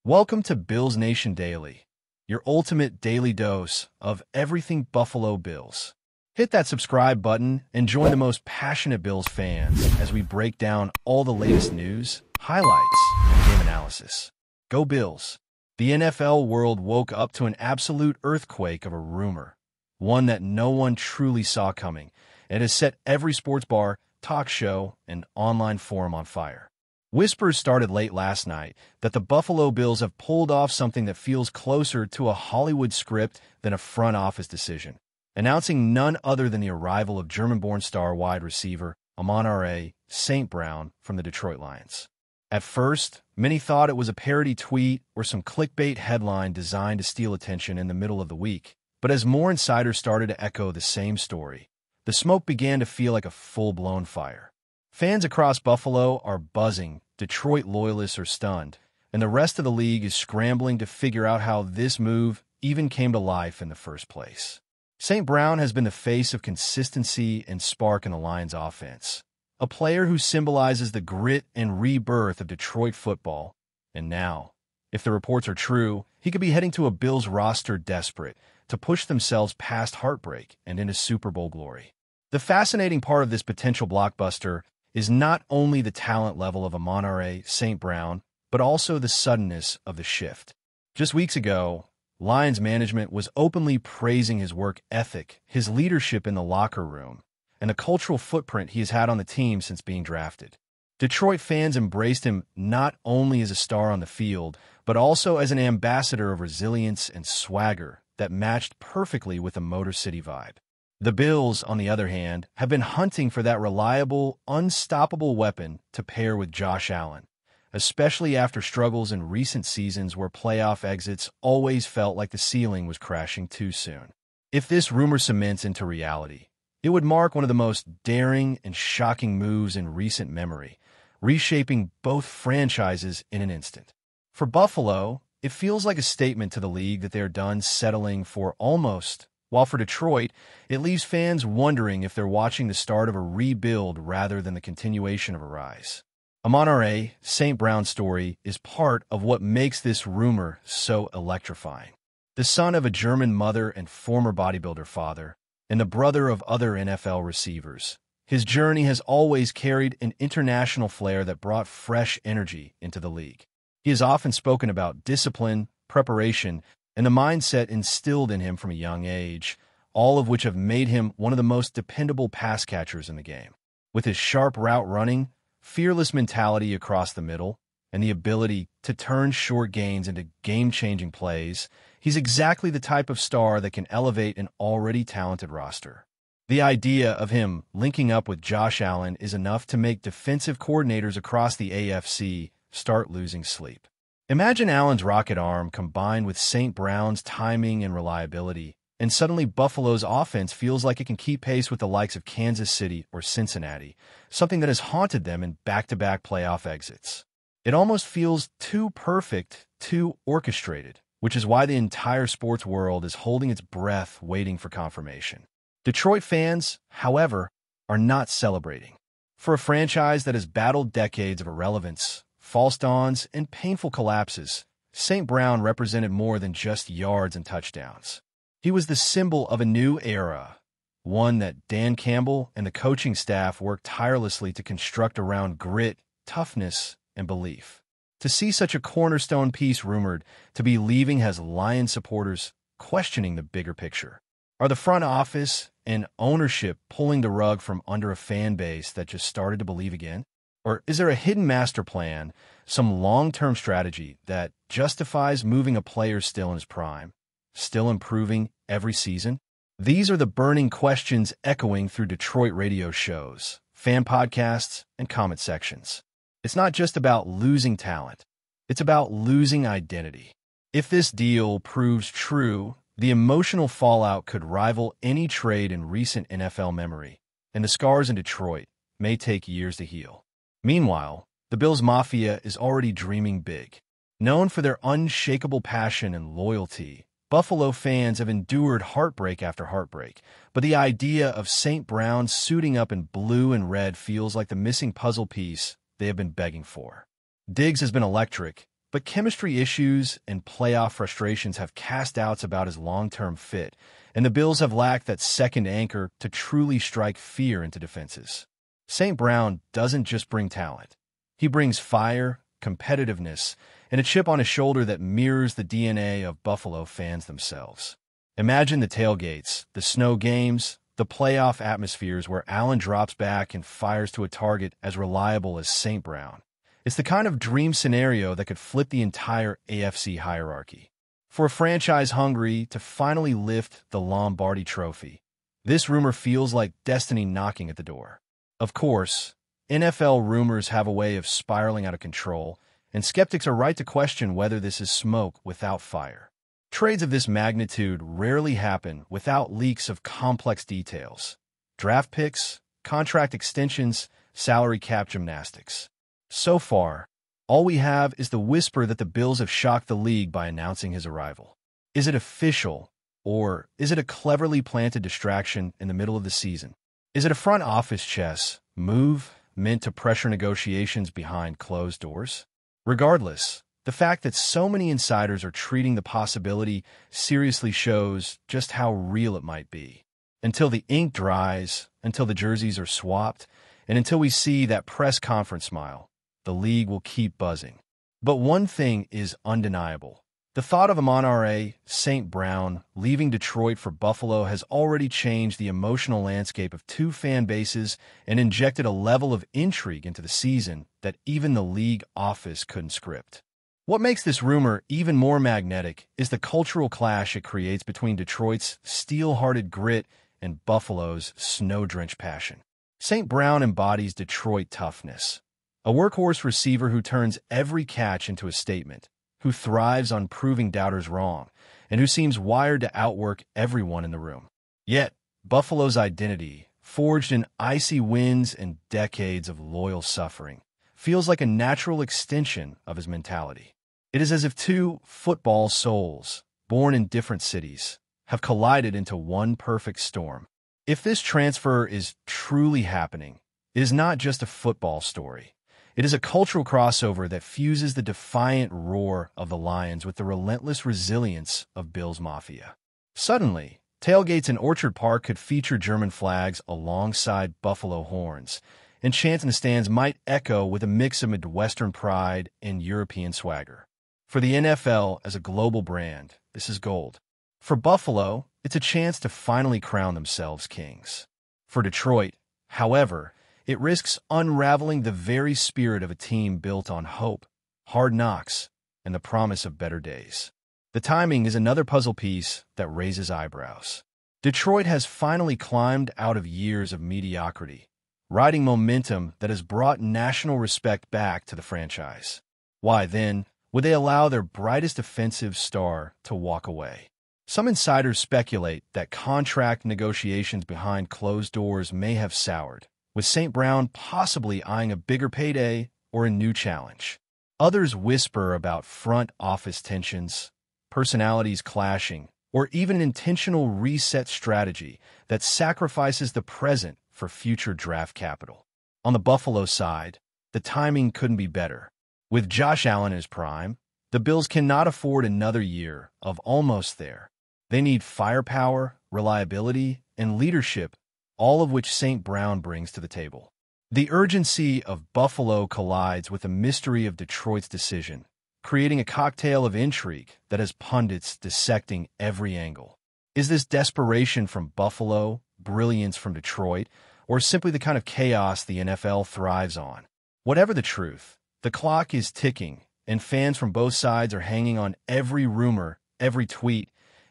Welcome to Bills Nation Daily, your ultimate daily dose of everything Buffalo Bills. Hit that subscribe button and join the most passionate Bills fans as we break down all the latest news, highlights, and game analysis. Go Bills! The NFL world woke up to an absolute earthquake of a rumor, one that no one truly saw coming, and has set every sports bar, talk show, and online forum on fire. Whispers started late last night that the Buffalo Bills have pulled off something that feels closer to a Hollywood script than a front office decision, announcing none other than the arrival of German-born star wide receiver AMON-RA St. Brown from the Detroit Lions. At first, many thought it was a parody tweet or some clickbait headline designed to steal attention in the middle of the week, but as more insiders started to echo the same story, the smoke began to feel like a full-blown fire. Fans across Buffalo are buzzing, Detroit loyalists are stunned, and the rest of the league is scrambling to figure out how this move even came to life in the first place. St. Brown has been the face of consistency and spark in the Lions' offense, a player who symbolizes the grit and rebirth of Detroit football, and now, if the reports are true, he could be heading to a Bills roster desperate to push themselves past heartbreak and into Super Bowl glory. The fascinating part of this potential blockbuster is not only the talent level of AMON-RA St. Brown, but also the suddenness of the shift. Just weeks ago, Lions management was openly praising his work ethic, his leadership in the locker room, and the cultural footprint he has had on the team since being drafted. Detroit fans embraced him not only as a star on the field, but also as an ambassador of resilience and swagger that matched perfectly with the Motor City vibe. The Bills, on the other hand, have been hunting for that reliable, unstoppable weapon to pair with Josh Allen, especially after struggles in recent seasons where playoff exits always felt like the ceiling was crashing too soon. If this rumor cements into reality, it would mark one of the most daring and shocking moves in recent memory, reshaping both franchises in an instant. For Buffalo, it feels like a statement to the league that they are done settling for almost, while for Detroit, it leaves fans wondering if they're watching the start of a rebuild rather than the continuation of a rise. AMON-RA St. Brown's story is part of what makes this rumor so electrifying. The son of a German mother and former bodybuilder father, and the brother of other NFL receivers, his journey has always carried an international flair that brought fresh energy into the league. He has often spoken about discipline, preparation, and the mindset instilled in him from a young age, all of which have made him one of the most dependable pass catchers in the game. With his sharp route running, fearless mentality across the middle, and the ability to turn short gains into game-changing plays, he's exactly the type of star that can elevate an already talented roster. The idea of him linking up with Josh Allen is enough to make defensive coordinators across the AFC start losing sleep. Imagine Allen's rocket arm combined with St. Brown's timing and reliability, and suddenly Buffalo's offense feels like it can keep pace with the likes of Kansas City or Cincinnati, something that has haunted them in back-to-back playoff exits. It almost feels too perfect, too orchestrated, which is why the entire sports world is holding its breath waiting for confirmation. Detroit fans, however, are not celebrating. For a franchise that has battled decades of irrelevance, false dawns, and painful collapses, St. Brown represented more than just yards and touchdowns. He was the symbol of a new era, one that Dan Campbell and the coaching staff worked tirelessly to construct around grit, toughness, and belief. To see such a cornerstone piece rumored to be leaving has Lions supporters questioning the bigger picture. Are the front office and ownership pulling the rug from under a fan base that just started to believe again? Or is there a hidden master plan, some long-term strategy that justifies moving a player still in his prime, still improving every season? These are the burning questions echoing through Detroit radio shows, fan podcasts, and comment sections. It's not just about losing talent. It's about losing identity. If this deal proves true, the emotional fallout could rival any trade in recent NFL memory, and the scars in Detroit may take years to heal. Meanwhile, the Bills Mafia is already dreaming big. Known for their unshakable passion and loyalty, Buffalo fans have endured heartbreak after heartbreak, but the idea of St. Brown suiting up in blue and red feels like the missing puzzle piece they have been begging for. Diggs has been electric, But chemistry issues and playoff frustrations have cast doubts about his long-term fit, and the Bills have lacked that second anchor to truly strike fear into defenses. St. Brown doesn't just bring talent. He brings fire, competitiveness, and a chip on his shoulder that mirrors the DNA of Buffalo fans themselves. Imagine the tailgates, the snow games, the playoff atmospheres where Allen drops back and fires to a target as reliable as St. Brown. It's the kind of dream scenario that could flip the entire AFC hierarchy. For a franchise hungry to finally lift the Lombardi Trophy, this rumor feels like destiny knocking at the door. Of course, NFL rumors have a way of spiraling out of control, and skeptics are right to question whether this is smoke without fire. Trades of this magnitude rarely happen without leaks of complex details. Draft picks, contract extensions, salary cap gymnastics. So far, all we have is the whisper that the Bills have shocked the league by announcing his arrival. Is it official, or is it a cleverly planted distraction in the middle of the season? Is it a front office chess move meant to pressure negotiations behind closed doors? Regardless, the fact that so many insiders are treating the possibility seriously shows just how real it might be. Until the ink dries, until the jerseys are swapped, and until we see that press conference smile, the league will keep buzzing. But one thing is undeniable. The thought of AMON-RA, St. Brown, leaving Detroit for Buffalo has already changed the emotional landscape of two fan bases and injected a level of intrigue into the season that even the league office couldn't script. What makes this rumor even more magnetic is the cultural clash it creates between Detroit's steel-hearted grit and Buffalo's snow-drenched passion. St. Brown embodies Detroit toughness, a workhorse receiver who turns every catch into a statement, who thrives on proving doubters wrong, and who seems wired to outwork everyone in the room. Yet, Buffalo's identity, forged in icy winds and decades of loyal suffering, feels like a natural extension of his mentality. It is as if two football souls, born in different cities, have collided into one perfect storm. If this transfer is truly happening, it is not just a football story. It is a cultural crossover that fuses the defiant roar of the Lions with the relentless resilience of Bills Mafia. Suddenly, tailgates in Orchard Park could feature German flags alongside Buffalo horns, and chants in the stands might echo with a mix of Midwestern pride and European swagger. For the NFL as a global brand, this is gold. For Buffalo, it's a chance to finally crown themselves kings. For Detroit, however, it risks unraveling the very spirit of a team built on hope, hard knocks, and the promise of better days. The timing is another puzzle piece that raises eyebrows. Detroit has finally climbed out of years of mediocrity, riding momentum that has brought national respect back to the franchise. Why, then, would they allow their brightest offensive star to walk away? Some insiders speculate that contract negotiations behind closed doors may have soured, with St. Brown possibly eyeing a bigger payday or a new challenge. Others whisper about front office tensions, personalities clashing, or even an intentional reset strategy that sacrifices the present for future draft capital. On the Buffalo side, the timing couldn't be better. With Josh Allen in his prime, the Bills cannot afford another year of almost there. They need firepower, reliability, and leadership, all of which St. Brown brings to the table. The urgency of Buffalo collides with the mystery of Detroit's decision, creating a cocktail of intrigue that has pundits dissecting every angle. Is this desperation from Buffalo, brilliance from Detroit, or simply the kind of chaos the NFL thrives on? Whatever the truth, the clock is ticking, and fans from both sides are hanging on every rumor, every tweet,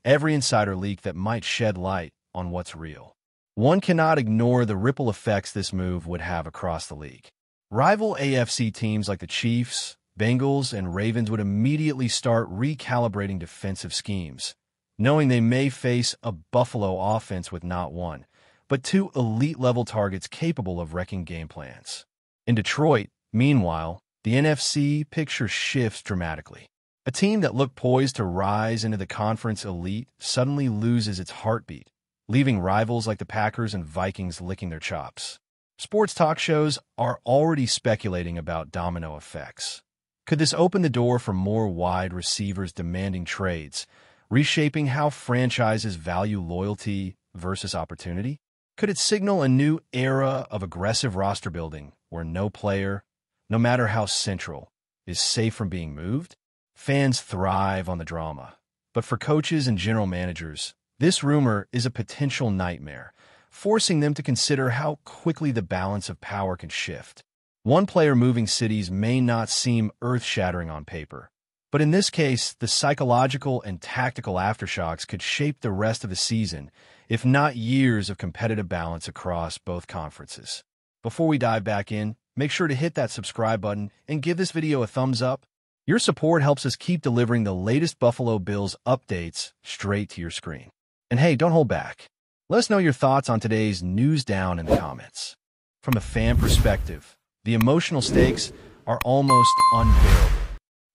every insider leak that might shed light on what's real. One cannot ignore the ripple effects this move would have across the league. Rival AFC teams like the Chiefs, Bengals, and Ravens would immediately start recalibrating defensive schemes, knowing they may face a Buffalo offense with not one, but two elite-level targets capable of wrecking game plans. In Detroit, meanwhile, the NFC picture shifts dramatically. A team that looked poised to rise into the conference elite suddenly loses its heartbeat, leaving rivals like the Packers and Vikings licking their chops. Sports talk shows are already speculating about domino effects. Could this open the door for more wide receivers demanding trades, reshaping how franchises value loyalty versus opportunity? Could it signal a new era of aggressive roster building where no player, no matter how central, is safe from being moved? Fans thrive on the drama, but for coaches and general managers, this rumor is a potential nightmare, forcing them to consider how quickly the balance of power can shift. One player moving cities may not seem earth-shattering on paper, but in this case, the psychological and tactical aftershocks could shape the rest of the season, if not years of competitive balance across both conferences. Before we dive back in, make sure to hit that subscribe button and give this video a thumbs up. Your support helps us keep delivering the latest Buffalo Bills updates straight to your screen. And hey, don't hold back. Let us know your thoughts on today's news down in the comments. From a fan perspective, the emotional stakes are almost unbearable.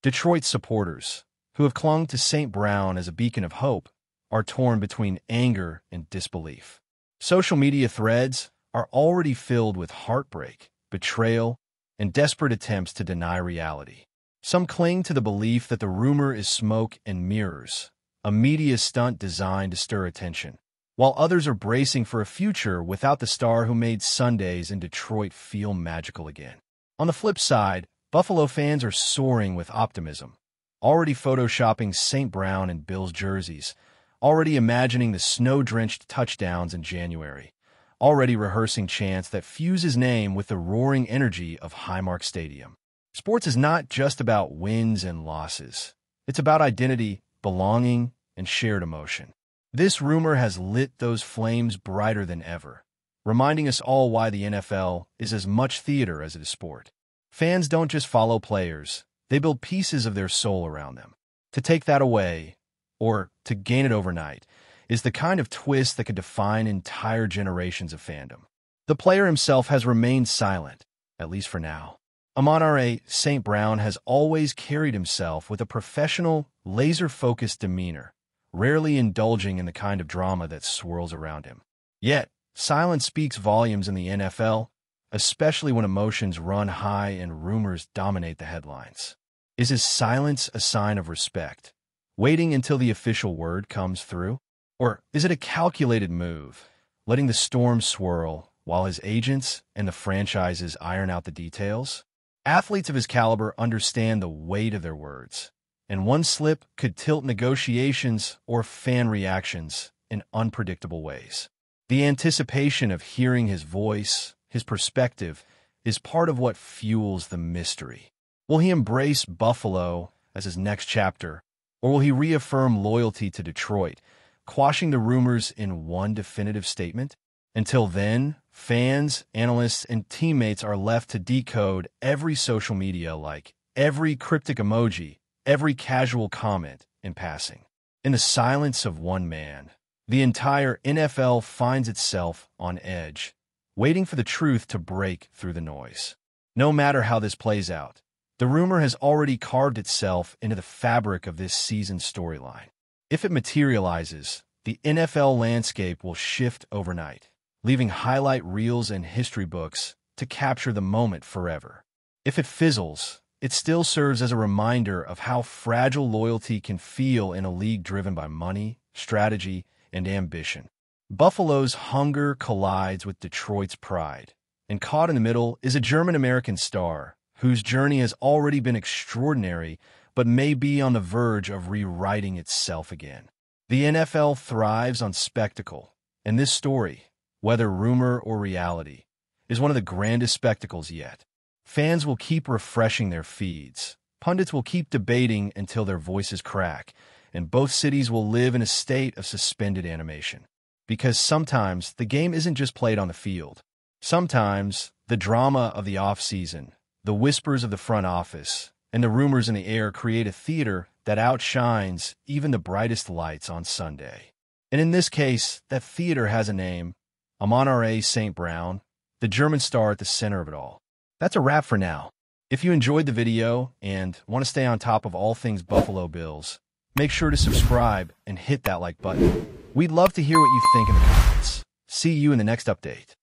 Detroit supporters, who have clung to St. Brown as a beacon of hope, are torn between anger and disbelief. Social media threads are already filled with heartbreak, betrayal, and desperate attempts to deny reality. Some cling to the belief that the rumor is smoke and mirrors, a media stunt designed to stir attention, while others are bracing for a future without the star who made Sundays in Detroit feel magical again. On the flip side, Buffalo fans are soaring with optimism, already photoshopping St. Brown in Bills jerseys, already imagining the snow-drenched touchdowns in January, already rehearsing chants that fuse his name with the roaring energy of Highmark Stadium. Sports is not just about wins and losses. It's about identity, belonging, and shared emotion. This rumor has lit those flames brighter than ever, reminding us all why the NFL is as much theater as it is sport. Fans don't just follow players, they build pieces of their soul around them. To take that away, or to gain it overnight, is the kind of twist that could define entire generations of fandom. The player himself has remained silent, at least for now. AMON-RA St. Brown has always carried himself with a professional, laser-focused demeanor, rarely indulging in the kind of drama that swirls around him. Yet, silence speaks volumes in the NFL, especially when emotions run high and rumors dominate the headlines. Is his silence a sign of respect, waiting until the official word comes through? Or is it a calculated move, letting the storm swirl while his agents and the franchises iron out the details? Athletes of his caliber understand the weight of their words, and one slip could tilt negotiations or fan reactions in unpredictable ways. The anticipation of hearing his voice, his perspective, is part of what fuels the mystery. Will he embrace Buffalo as his next chapter, or will he reaffirm loyalty to Detroit, quashing the rumors in one definitive statement? Until then, fans, analysts, and teammates are left to decode every social media like, every cryptic emoji, every casual comment in passing. In the silence of one man, the entire NFL finds itself on edge, waiting for the truth to break through the noise. No matter how this plays out, the rumor has already carved itself into the fabric of this season's storyline. If it materializes, the NFL landscape will shift overnight, leaving highlight reels and history books to capture the moment forever. If it fizzles, it still serves as a reminder of how fragile loyalty can feel in a league driven by money, strategy, and ambition. Buffalo's hunger collides with Detroit's pride, and caught in the middle is a German-American star whose journey has already been extraordinary but may be on the verge of rewriting itself again. The NFL thrives on spectacle, and this story, whether rumor or reality, is one of the grandest spectacles yet. Fans will keep refreshing their feeds, pundits will keep debating until their voices crack, and both cities will live in a state of suspended animation. Because sometimes the game isn't just played on the field. Sometimes the drama of the offseason, the whispers of the front office, and the rumors in the air create a theater that outshines even the brightest lights on Sunday. And in this case, that theater has a name: AMON-RA St. Brown, the German star at the center of it all. That's a wrap for now. If you enjoyed the video and want to stay on top of all things Buffalo Bills, make sure to subscribe and hit that like button. We'd love to hear what you think in the comments. See you in the next update.